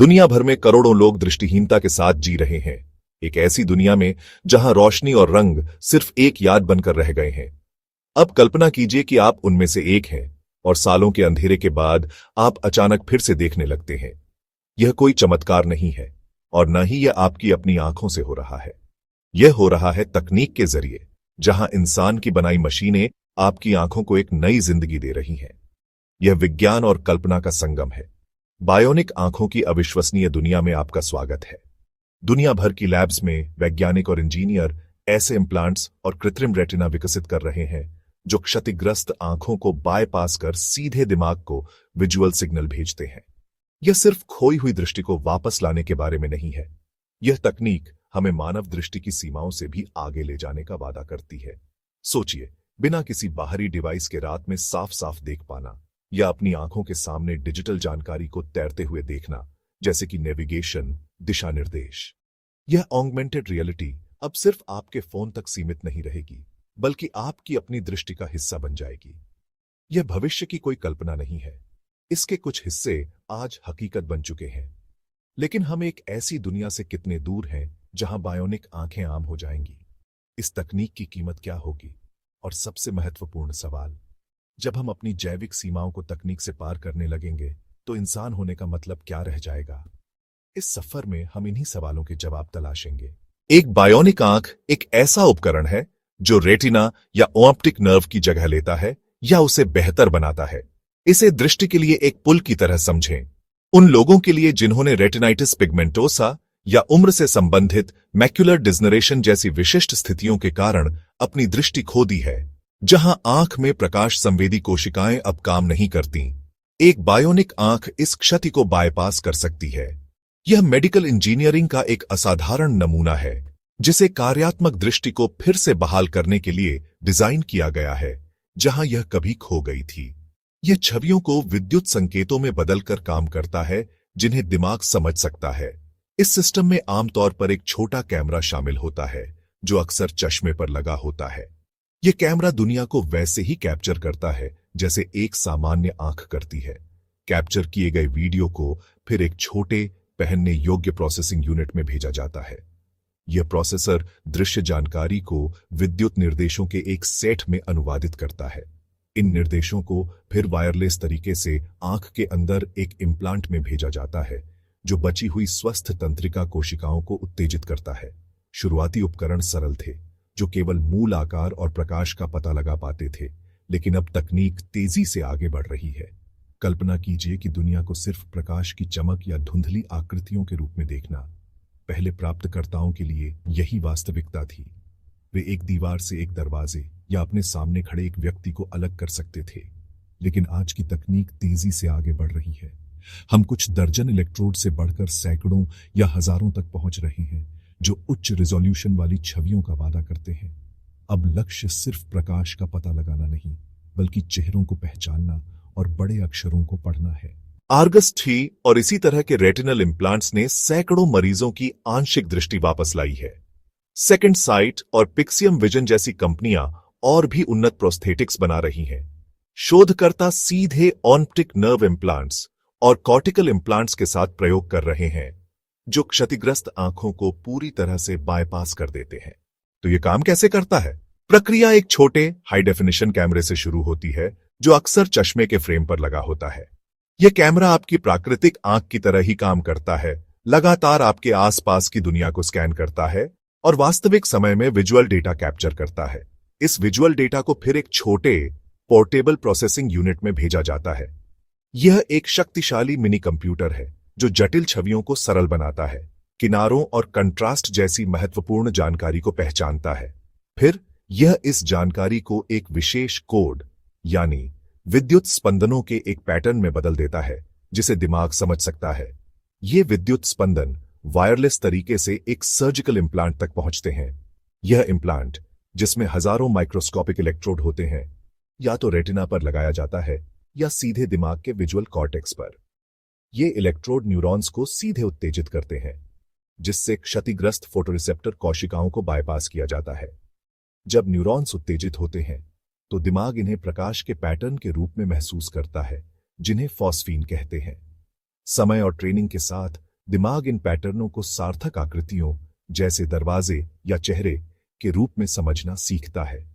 दुनिया भर में करोड़ों लोग दृष्टिहीनता के साथ जी रहे हैं, एक ऐसी दुनिया में जहां रोशनी और रंग सिर्फ एक याद बनकर रह गए हैं। अब कल्पना कीजिए कि आप उनमें से एक हैं और सालों के अंधेरे के बाद आप अचानक फिर से देखने लगते हैं। यह कोई चमत्कार नहीं है और न ही यह आपकी अपनी आंखों से हो रहा है। यह हो रहा है तकनीक के जरिए, जहां इंसान की बनाई मशीनें आपकी आंखों को एक नई जिंदगी दे रही हैं। यह विज्ञान और कल्पना का संगम है। बायोनिक आंखों की अविश्वसनीय दुनिया में आपका स्वागत है। दुनिया भर की लैब्स में वैज्ञानिक और इंजीनियर ऐसे इम्प्लांट्स और कृत्रिम रेटिना विकसित कर रहे हैं जो क्षतिग्रस्त आंखों को बायपास कर सीधे दिमाग को विजुअल सिग्नल भेजते हैं। यह सिर्फ खोई हुई दृष्टि को वापस लाने के बारे में नहीं है। यह तकनीक हमें मानव दृष्टि की सीमाओं से भी आगे ले जाने का वादा करती है। सोचिए, बिना किसी बाहरी डिवाइस के रात में साफ साफ देख पाना या अपनी आंखों के सामने डिजिटल जानकारी को तैरते हुए देखना, जैसे कि नेविगेशन, दिशा निर्देश। यह ऑगमेंटेड रियलिटी अब सिर्फ आपके फोन तक सीमित नहीं रहेगी, बल्कि आपकी अपनी दृष्टि का हिस्सा बन जाएगी। यह भविष्य की कोई कल्पना नहीं है, इसके कुछ हिस्से आज हकीकत बन चुके हैं। लेकिन हम एक ऐसी दुनिया से कितने दूर हैं जहां बायोनिक आंखें आम हो जाएंगी। इस तकनीक की कीमत क्या होगी? और सबसे महत्वपूर्ण सवाल, जब हम अपनी जैविक सीमाओं को तकनीक से पार करने लगेंगे तो इंसान होने का मतलब क्या रह जाएगा? इस सफर में हम इन्हीं सवालों के जवाब तलाशेंगे। एक बायोनिक आंख एक ऐसा उपकरण है जो रेटिना या ऑप्टिक नर्व की जगह लेता है या उसे बेहतर बनाता है। इसे दृष्टि के लिए एक पुल की तरह समझें। उन लोगों के लिए जिन्होंने रेटिनाइटिस पिगमेंटोसा या उम्र से संबंधित मैक्युलर डिजनरेशन जैसी विशिष्ट स्थितियों के कारण अपनी दृष्टि खो दी है, जहां आंख में प्रकाश संवेदी कोशिकाएं अब काम नहीं करती। एक बायोनिक आंख इस क्षति को बायपास कर सकती है। यह मेडिकल इंजीनियरिंग का एक असाधारण नमूना है, जिसे कार्यात्मक दृष्टि को फिर से बहाल करने के लिए डिजाइन किया गया है, जहां यह कभी खो गई थी। यह छवियों को विद्युत संकेतों में बदलकर काम करता है, जिन्हें दिमाग समझ सकता है। इस सिस्टम में आमतौर पर एक छोटा कैमरा शामिल होता है, जो अक्सर चश्मे पर लगा होता है। यह कैमरा दुनिया को वैसे ही कैप्चर करता है जैसे एक सामान्य आंख करती है। कैप्चर किए गए वीडियो को फिर एक छोटे पहनने योग्य प्रोसेसिंग यूनिट में भेजा जाता है। यह प्रोसेसर दृश्य जानकारी को विद्युत निर्देशों के एक सेट में अनुवादित करता है। इन निर्देशों को फिर वायरलेस तरीके से आंख के अंदर एक इम्प्लांट में भेजा जाता है, जो बची हुई स्वस्थ तंत्रिका कोशिकाओं को उत्तेजित करता है। शुरुआती उपकरण सरल थे, जो केवल मूल आकार और प्रकाश का पता लगा पाते थे, लेकिन अब तकनीक तेजी से आगे बढ़ रही है। कल्पना कीजिए कि दुनिया को सिर्फ प्रकाश की चमक या धुंधली आकृतियों के रूप में देखना। पहले प्राप्तकर्ताओं के लिए यही वास्तविकता थी। वे एक दीवार से एक दरवाजे या अपने सामने खड़े एक व्यक्ति को अलग कर सकते थे। लेकिन आज की तकनीक तेजी से आगे बढ़ रही है। हम कुछ दर्जन इलेक्ट्रोड से बढ़कर सैकड़ों या हजारों तक पहुंच रहे हैं, जो उच्च रिजोल्यूशन वाली छवियों का वादा करते हैं। अब लक्ष्य सिर्फ प्रकाश का पता लगाना नहीं, बल्कि चेहरों को पहचानना और बड़े अक्षरों को पढ़ना है। आर्गस 3 और इसी तरह के रेटिनल इम्प्लांट्स ने सैकड़ों मरीजों की आंशिक दृष्टि वापस लाई है। सेकंड साइट और पिक्सियम विजन जैसी कंपनियां और भी उन्नत प्रोस्थेटिक्स बना रही हैं। शोधकर्ता सीधे ऑप्टिक नर्व इम्प्लांट्स और कॉर्टिकल इम्प्लांट्स के साथ प्रयोग कर रहे हैं, जो क्षतिग्रस्त आंखों को पूरी तरह से बायपास कर देते हैं। तो यह काम कैसे करता है? प्रक्रिया एक छोटे हाई डेफिनेशन कैमरे से शुरू होती है, जो अक्सर चश्मे के फ्रेम पर लगा होता है। यह कैमरा आपकी प्राकृतिक आंख की तरह ही काम करता है, लगातार आपके आसपास की दुनिया को स्कैन करता है और वास्तविक समय में विजुअल डेटा कैप्चर करता है। इस विजुअल डेटा को फिर एक छोटे पोर्टेबल प्रोसेसिंग यूनिट में भेजा जाता है। यह एक शक्तिशाली मिनी कंप्यूटर है, जो जटिल छवियों को सरल बनाता है, किनारों और कंट्रास्ट जैसी महत्वपूर्ण जानकारी को पहचानता है। फिर यह इस जानकारी को एक विशेष कोड, यानी विद्युत स्पंदनों के एक पैटर्न में बदल देता है, जिसे दिमाग समझ सकता है। ये विद्युत स्पंदन वायरलेस तरीके से एक सर्जिकल इम्प्लांट तक पहुंचते हैं। यह इम्प्लांट, जिसमें हजारों माइक्रोस्कोपिक इलेक्ट्रोड होते हैं, या तो रेटिना पर लगाया जाता है या सीधे दिमाग के विजुअल कॉर्टेक्स पर। ये इलेक्ट्रोड न्यूरॉन्स को सीधे उत्तेजित करते हैं, जिससे क्षतिग्रस्त फोटोरिसेप्टर कोशिकाओं को बायपास किया जाता है। जब न्यूरॉन्स उत्तेजित होते हैं, तो दिमाग इन्हें प्रकाश के पैटर्न के रूप में महसूस करता है, जिन्हें फॉस्फीन कहते हैं। समय और ट्रेनिंग के साथ दिमाग इन पैटर्नों को सार्थक आकृतियों जैसे दरवाजे या चेहरे के रूप में समझना सीखता है।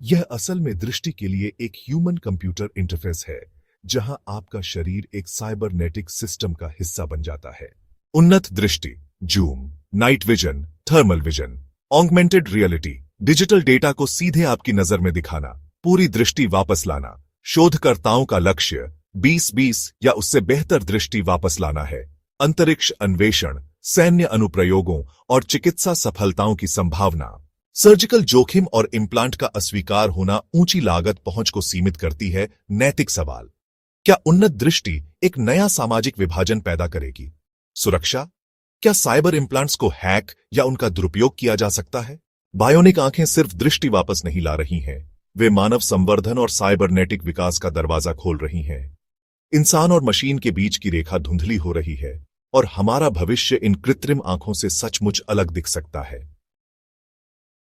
यह असल में दृष्टि के लिए एक ह्यूमन कंप्यूटर इंटरफेस है, जहां आपका शरीर एक साइबरनेटिक सिस्टम का हिस्सा बन जाता है। उन्नत दृष्टि, zoom, night vision, thermal vision, augmented reality, digital data को सीधे आपकी नजर में दिखाना, पूरी दृष्टि वापस लाना। शोधकर्ताओं का लक्ष्य 2020 या उससे बेहतर दृष्टि वापस लाना है। अंतरिक्ष अन्वेषण, सैन्य अनुप्रयोगों और चिकित्सा सफलताओं की संभावना। सर्जिकल जोखिम और इम्प्लांट का अस्वीकार होना ऊंची लागत पहुंच को सीमित करती है। नैतिक सवाल, क्या उन्नत दृष्टि एक नया सामाजिक विभाजन पैदा करेगी? सुरक्षा, क्या साइबर इम्प्लांट्स को हैक या उनका दुरुपयोग किया जा सकता है? बायोनिक आंखें सिर्फ दृष्टि वापस नहीं ला रही हैं, वे मानव संवर्धन और साइबरनेटिक विकास का दरवाजा खोल रही हैं। इंसान और मशीन के बीच की रेखा धुंधली हो रही है और हमारा भविष्य इन कृत्रिम आंखों से सचमुच अलग दिख सकता है।